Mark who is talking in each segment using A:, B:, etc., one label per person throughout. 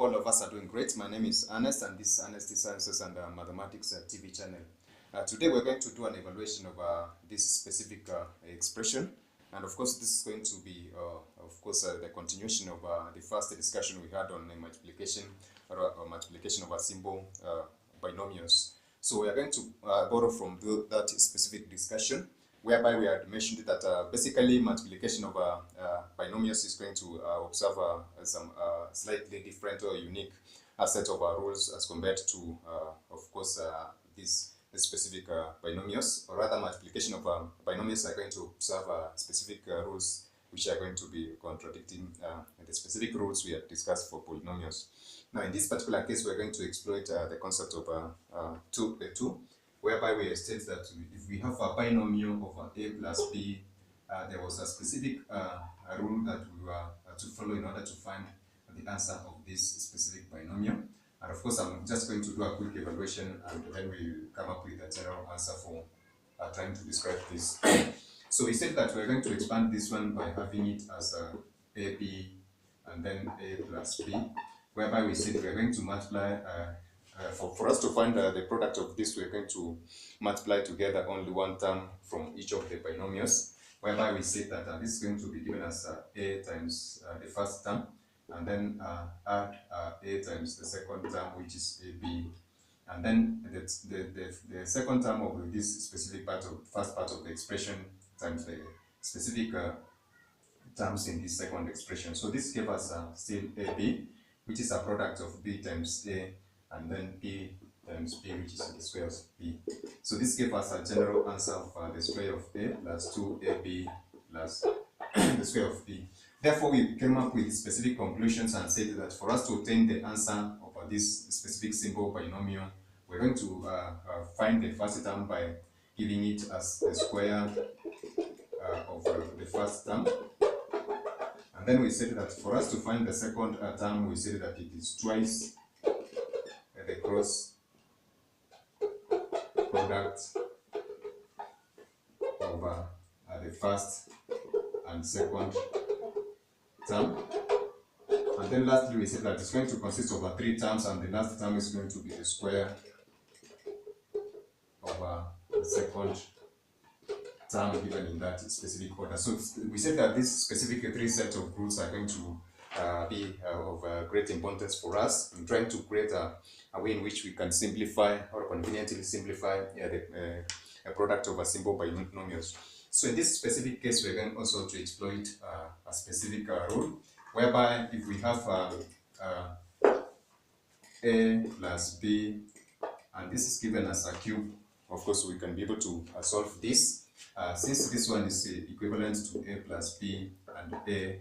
A: all of us are doing great. My name is Ernest, and this is Ernest Sciences and Mathematics TV channel. Today we're going to do an evaluation of this specific expression, and of course this is going to be, the continuation of the first discussion we had on multiplication or multiplication of a simple binomials. So we are going to borrow from that specific discussion, whereby we had mentioned that basically multiplication of binomials is going to observe some slightly different or unique set of rules as compared to, these specific binomials, or rather multiplication of binomials are going to observe specific rules which are going to be contradicting the specific rules we have discussed for polynomials. Now, in this particular case, we're going to exploit the concept of two, whereby we state that if we have a binomial of a plus b, there was a specific rule that we were to follow in order to find the answer of this specific binomial. And of course, I'm just going to do a quick evaluation, and then we'll come up with a general answer for trying to describe this. So we said that we're going to expand this one by having it as ab and then a plus b, whereby we said we're going to multiply, for us to find the product of this, we're going to multiply together only one term from each of the binomials, whereby we said that this is going to be given as a times the first term, and then add a times the second term, which is ab, and then the second term of this specific part of first part of the expression times the specific terms in this second expression. So this gives us still ab, which is a product of b times a, and then b times b, which is the square of b. So this gives us a general answer of the square of a plus 2ab plus the square of b. Therefore, we came up with specific conclusions and said that for us to obtain the answer of this specific simple binomial, we're going to find the first term by giving it as the square of the first term. And then we said that for us to find the second term, we said that it is twice the cross product of the first and second term. And then lastly, we said that it's going to consist of three terms, and the last term is going to be the square of the second term given in that specific order. So we said that this specific three set of rules are going to be of great importance for us in trying to create a way in which we can simplify or conveniently simplify a product of a simple binomials. So in this specific case, we're going also to exploit a specific rule, whereby if we have a plus b, and this is given as a cube, of course we can be able to solve this. Since this one is equivalent to a plus b and a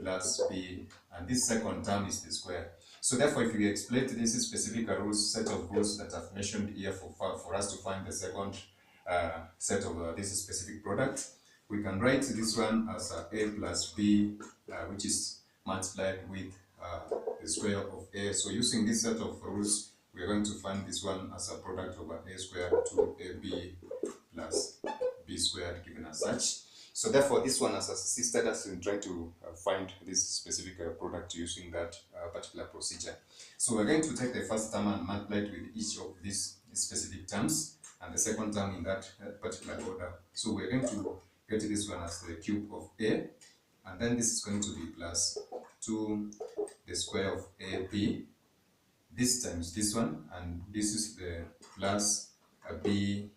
A: plus b, and this second term is the square. So therefore, if we exploit this specific set of rules that I've mentioned here for us to find the second set of this specific product, we can write this one as a plus b, which is multiplied with the square of a. So using this set of rules, we are going to find this one as a product of a squared to ab plus b squared, given as such. So therefore, this one has assisted us in trying to find this specific product using that particular procedure. So we're going to take the first term and multiply it with each of these specific terms, and the second term in that particular order. So we're going to get this one as the cube of a, and then this is going to be plus 2 the square of ab, this times this one, and this is the plus b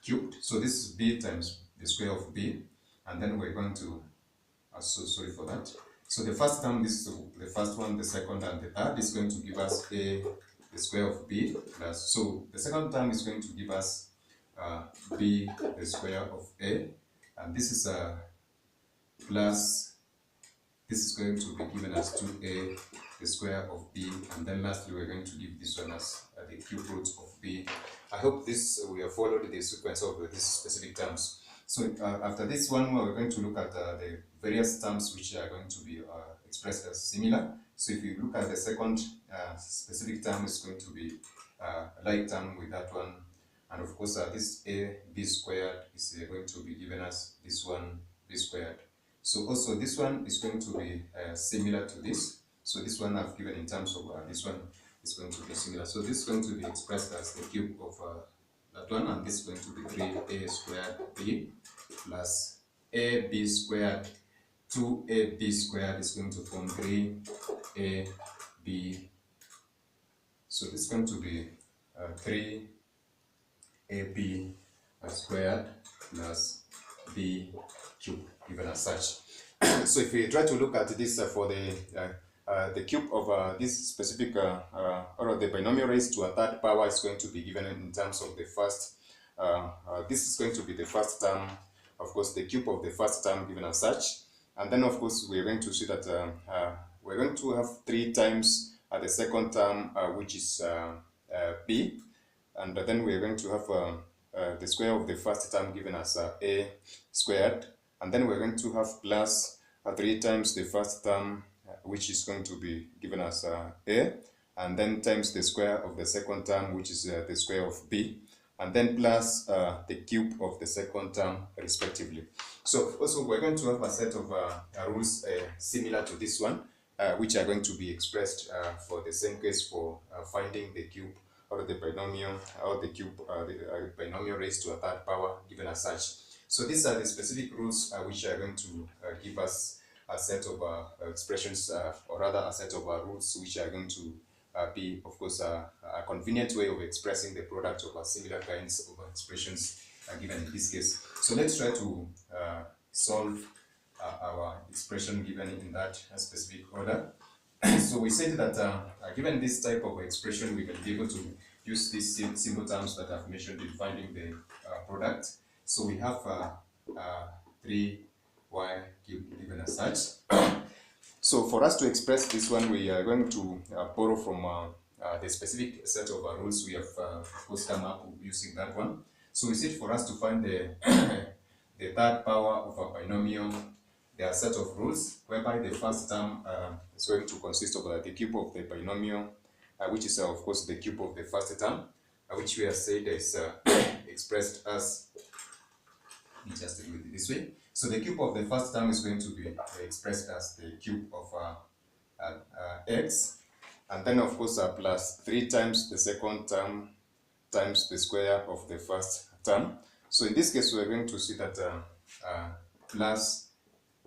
A: cubed. So this is b times the square of b, and then we're going to, sorry for that. So the first term, this is the first one, the second and the third is going to give us a the square of b plus, so the second term is going to give us b the square of a, and this is plus, this is going to be given as 2a the square of b, and then lastly we're going to give this one as the cube root of b. I hope this we have followed the sequence of these specific terms. So after this one, we're going to look at the various terms which are going to be expressed as similar. So if you look at the second specific term, is going to be a like term with that one, and of course this a b squared is going to be given as this one b squared. So also this one is going to be similar to this, So this one I've given in terms of this one is going to be similar. So this is going to be expressed as the cube of that one, and this is going to be 3a squared b plus ab squared 2ab squared is going to form 3ab. So this is going to be 3ab squared plus b cube given as such. So if we try to look at this for the cube of this specific or the binomial raised to a third power is going to be given in terms of the first. This is going to be the first term, of course, the cube of the first term given as such, and then of course we're going to see that we're going to have 3 times the second term, which is b, and then we're going to have the square of the first term given as a squared, and then we're going to have plus 3 times the first term, which is going to be given as a, and then times the square of the second term, which is the square of b, and then plus the cube of the second term respectively. So also we're going to have a set of rules similar to this one, which are going to be expressed for the same case for finding the cube or the binomial or the cube, the binomial raised to a third power given as such. So these are the specific rules which are going to give us a set of expressions, or rather a set of rules which are going to be, of course, a convenient way of expressing the product of similar kinds of expressions given in this case. So let's try to solve our expression given in that specific order. So we said that given this type of expression, we can be able to use these simple terms that I've mentioned in finding the product. So we have 3y cubed given as such. So for us to express this one, we are going to borrow from the specific set of rules we have of course come up using that one. So we said for us to find the the third power of a binomial, there are a set of rules whereby the first term is going to consist of the cube of the binomial, which is of course the cube of the first term, which we have said is expressed as, let me just do it this way. So the cube of the first term is going to be expressed as the cube of x, and then of course plus 3 times the second term times the square of the first term. So in this case, we're going to see that plus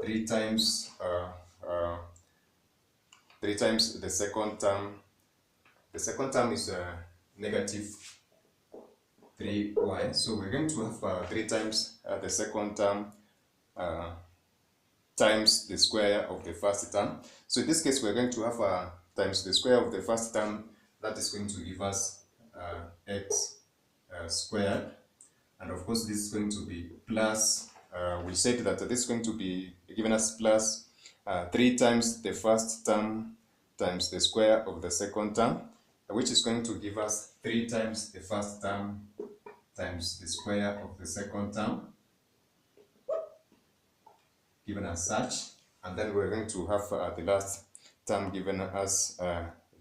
A: 3 times 3 times the second term. The second term is negative 3y. So we're going to have 3 times the second term times the square of the first term. So in this case, we're going to have times the square of the first term. That is going to give us x squared, and of course this is going to be plus, we said that this is going to be given us plus 3 times the first term times the square of the second term, which is going to give us 3 times the first term times the square of the second term given as such, and then we're going to have the last term given as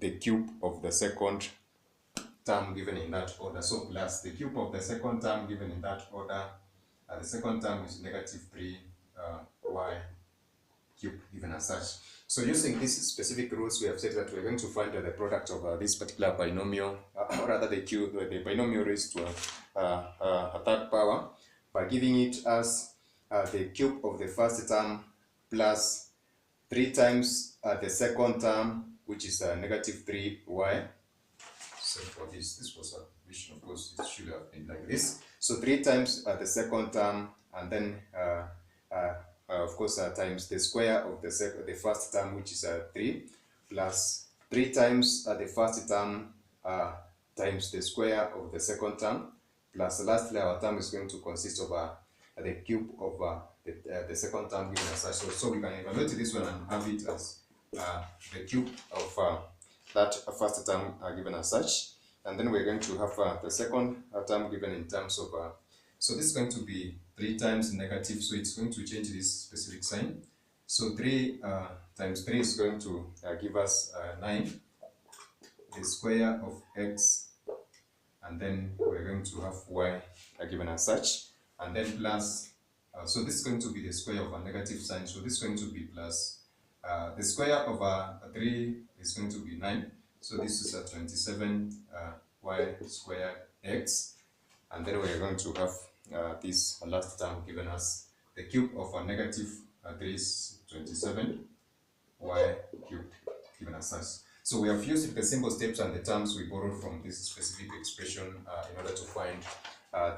A: the cube of the second term given in that order. So plus the cube of the second term given in that order, the second term is negative 3y cube given as such. So using these specific rules, we have said that we're going to find the product of this particular binomial, or rather the binomial raised to a third power, by giving it as the cube of the first term plus 3 times the second term, which is negative 3y. So for this was a vision, of course, it should have been like this. So 3 times the second term, and then of course times the square of the first term, which is 3, plus 3 times the first term times the square of the second term, plus lastly our term is going to consist of the cube of the second term given as such. So we can evaluate this one and have it as the cube of that first term given as such, and then we're going to have the second term given in terms of so this is going to be 3 times negative, so it's going to change this specific sign. So 3 times 3 is going to give us 9, the square of x, and then we're going to have y given as such, and then plus, so this is going to be the square of a negative sign, so this is going to be plus The square of 3 is going to be 9. So this is 27 y squared x. And then we're going to have this last term given us the cube of negative 3 is 27 y cubed given as such. So we have used the simple steps and the terms we borrowed from this specific expression in order to find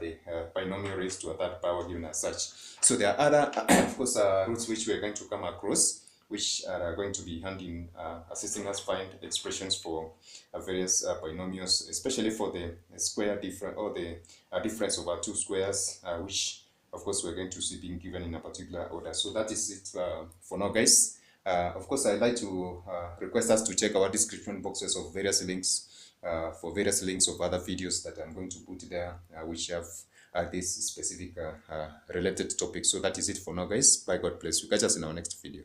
A: the binomial raised to a third power given as such. So there are other, of course, roots which we're going to come across, which are going to be handy in assisting us find expressions for various binomials, especially for the square difference or the difference over two squares, which of course we're going to see being given in a particular order. So that is it for now, guys. Of course, I'd like to request us to check our description boxes of various links for various links of other videos that I'm going to put there, which have this specific related topic. So that is it for now, guys. Bye, God bless you. Catch us in our next video.